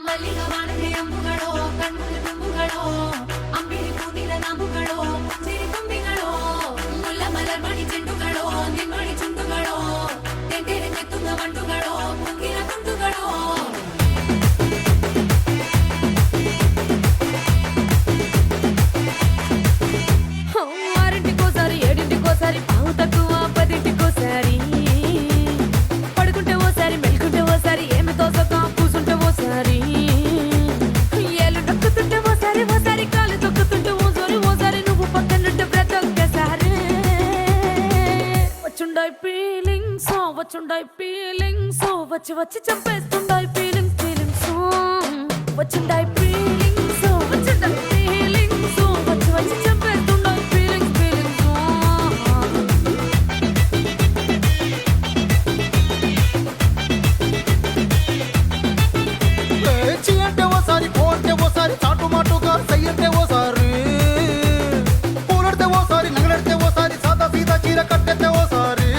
ಮಲ್ಲಿಗವಾಣದೆ ಅಂಬುಗಳೋ ಕಣ್ಮುಳಿ ತುಂಬುಗಳೋ ಅಂಬಿಳಿ ಪೂನಿಲ ನಾಮುಗಳೋ ಸಿರಿ ತುಂಬಿಗಳೋ ಮುಲ್ಲ ಮಲರ್ಮಣಿ ಚೆಂಡುಗಳೋ ನಿಮ್ಮಣಿ ಚುಂಡುಗಳೋ ತೆಂಟೆರೆ ತೆತ್ತುಂಗ ಮಂಡುಗಳೋ ಮುಂಗಿನ ತುಂಡುಗಳೋ ఆరింటికోసారి ఏడింటికోసారి పావు తక్కువ పదింటికోసారి పడుకుంటే ఓసారి మెలుకుంటే ఓసారి ఏమి తోసక కూసుంటే ఓసారి ఏళ్ళు నొక్కుతుంటే ఓసారి ఓసారి కాలు తొక్కుతుంటే ఓసారి నువ్వు పక్కనుంటే ప్రతి ఒక్కసారి వచ్చుండాయి ఫీలింగ్స్ వచ్చి వచ్చి చంపేస్తుండాయి ఫీలింగ్స్ వచ్చుండాయి ఫీలింగ్స్ వచ్చుండాయి ఫీలింగ్స్ వచ్చి వచ్చి చంపేస్తుండాయి ఫీలింగ్స్ చీ అంటే ఓసారి పో అంటే ఓసారి చాటు మాటుగా సై అంటే ఓసారి పూలడితే ఓసారి నగలడితే ఓసారి సాదా సీదా చీర కట్టెత్తే ఓసారి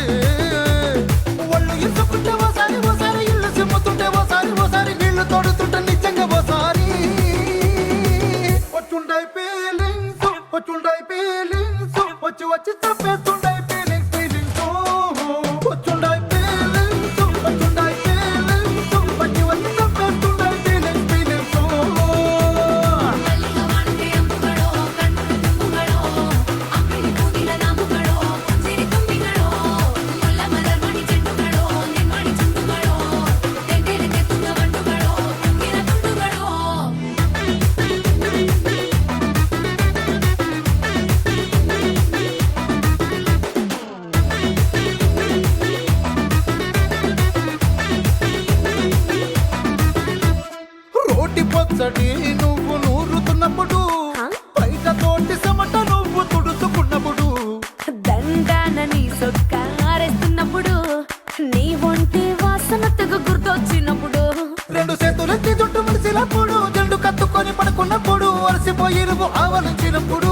ఒళ్ళు ఇసుకుంటే ఓసారి ఓసారి ఇల్లు సిమ్ముతుంటే ఓసారి నీళ్లు తోడుతుంటే నిజంగా ఓసారి వచ్చుండాయి ఫీలింగ్స్ వచ్చి వచ్చి చంపేస్తుండాయి ఫీలింగ్స్ వచ్చుండాయి ఫీలింగ్స్ వచ్చి వచ్చి చంపేస్తుండాయి ఫీలింగ్స్ మల్లిగవాణದೆ అంబుಗಳೋ కಣ್ಮುಳಿ ತುಂಬುಗಳೋ ಅಂಬಿಳಿ ಪೂನಿಲ ನಾಮುಗಳೋ ಸಿರಿ ತುಂಬಿಗಳೋ ಮುಲ್ಲ ಮಲರ್ಮಣಿ ಚೆಂಡುಗಳೋ ನಿಮ್ಮಣಿ ಚುಂಡುಗಳೋ ತೆಂಟೆರೆ ತೆತ್ತುಂಗ ಮಂಡುಗಳೋ ಮುಂಗಿನ ತುಂಡುಗಳೋ రోటి పచ్చడి నువ్వు నూరుతున్నప్పుడు బయట తోటి సమట నువ్వు తుడుచుకున్నప్పుడు దండాన నీ సొక్కారేస్తున్నప్పుడు నీ ఒంటి వాసన తెగ గుర్తొచ్చినప్పుడు రెండు చేతులెత్తి జుట్టు ముడిసినప్పుడు జండు కత్తుకొని పడుకున్నప్పుడు అలసిపోయి నువ్వు ఆవలించినప్పుడు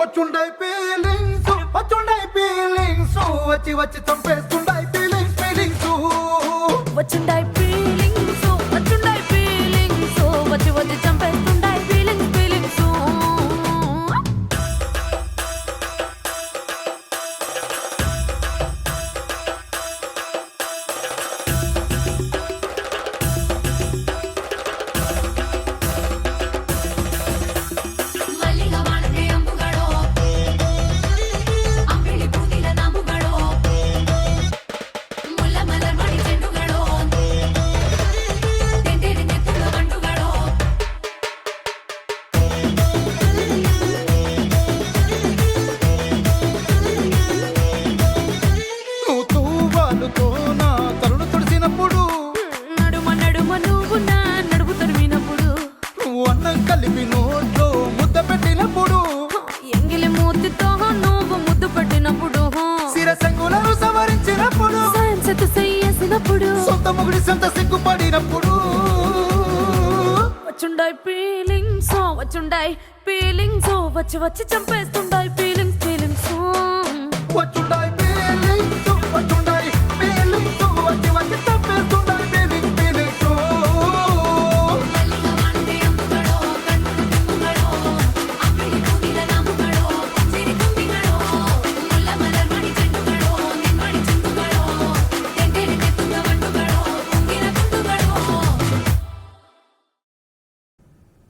వచ్చుండాయి ఫీలింగ్స్ వచ్చి వచ్చి చంపేస్తుండాయి ఫీలింగ్స్ వచ్చుండాయి ఫీలింగ్స్ వచ్చి వచ్చి చంపేస్తుండాయి ఫీలింగ్స్ మల్లిగవాణದೆ అంబుಗಳೋ ಅಂಬಿಳಿ ಪೂನಿಲ ನಾಮುಗಳೋ ಮುಲ್ಲ ಮಲರ್ಮಣಿ ಚೆಂಡುಗಳೋ ತೆಂಟೆರೆ ತೆತ್ತುಂಗ ಮಂಡುಗಳೋ నువ్వు తూవాలుతో నా తరుణు తుడిసినప్పుడు నడుమ నువ్వు నా నడుపు తరిమినప్పుడు నువ్వు అన్నం కలిపి నోట్లో ముద్ద పెట్టినప్పుడు ఎంగిలి మూతితో నువ్వు ముద్దు పెట్టినప్పుడు శిరసంగులను సవరించినప్పుడు సాయంసెత్తు చెయ్యేసినప్పుడు సొంత ముగుడి సొంత సిగ్గుపడినప్పుడు వచ్చుండాయి ఫీలింగ్స్ వచ్చి వచ్చి చంపేస్తుండాయి ఫీలింగ్స్ వచ్చుండాయి ఫీలింగ్స్ వచ్చి వచ్చి తప్పేస్తుండాయి ఫీలింగ్స్ మల్లిగవాణದೆ అంబుಗಳೋ కಣ್ಮುಳಿ ತುಂಬುಗಳೋ ಅಂಬಿಳಿ ಪೂನಿಲ ನಾಮುಗಳೋ ಸಿರಿ ತುಂಬಿಗಳೋ ಮುಲ್ಲ ಮಲರ್ಮಣಿ ಚೆಂಡುಗಳೋ ನಿಮ್ಮಣಿ ಚುಂಡುಗಳೋ ತೆಂಟೆರೆ ತೆತ್ತುಂಗ ಮಂಡುಗಳೋ ಮುಂಗಿನ ತುಂಡುಗಳೋ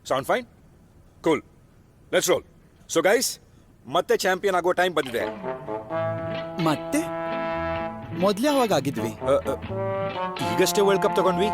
Sound fine? Cool. Let's roll. So guys, ಮತ್ತೆ ಚಾಂಪಿಯನ್ ಆಗೋ ಟೈಮ್ ಬಂದಿದೆ. ಮತ್ತೆ ಮೊದ್ಲು ಯಾವಾಗ ಆಗಿದ್ವಿ? ಈಗಷ್ಟೇ ವರ್ಲ್ಡ್ ಕಪ್ ತಗೊಂಡ್ವಿ.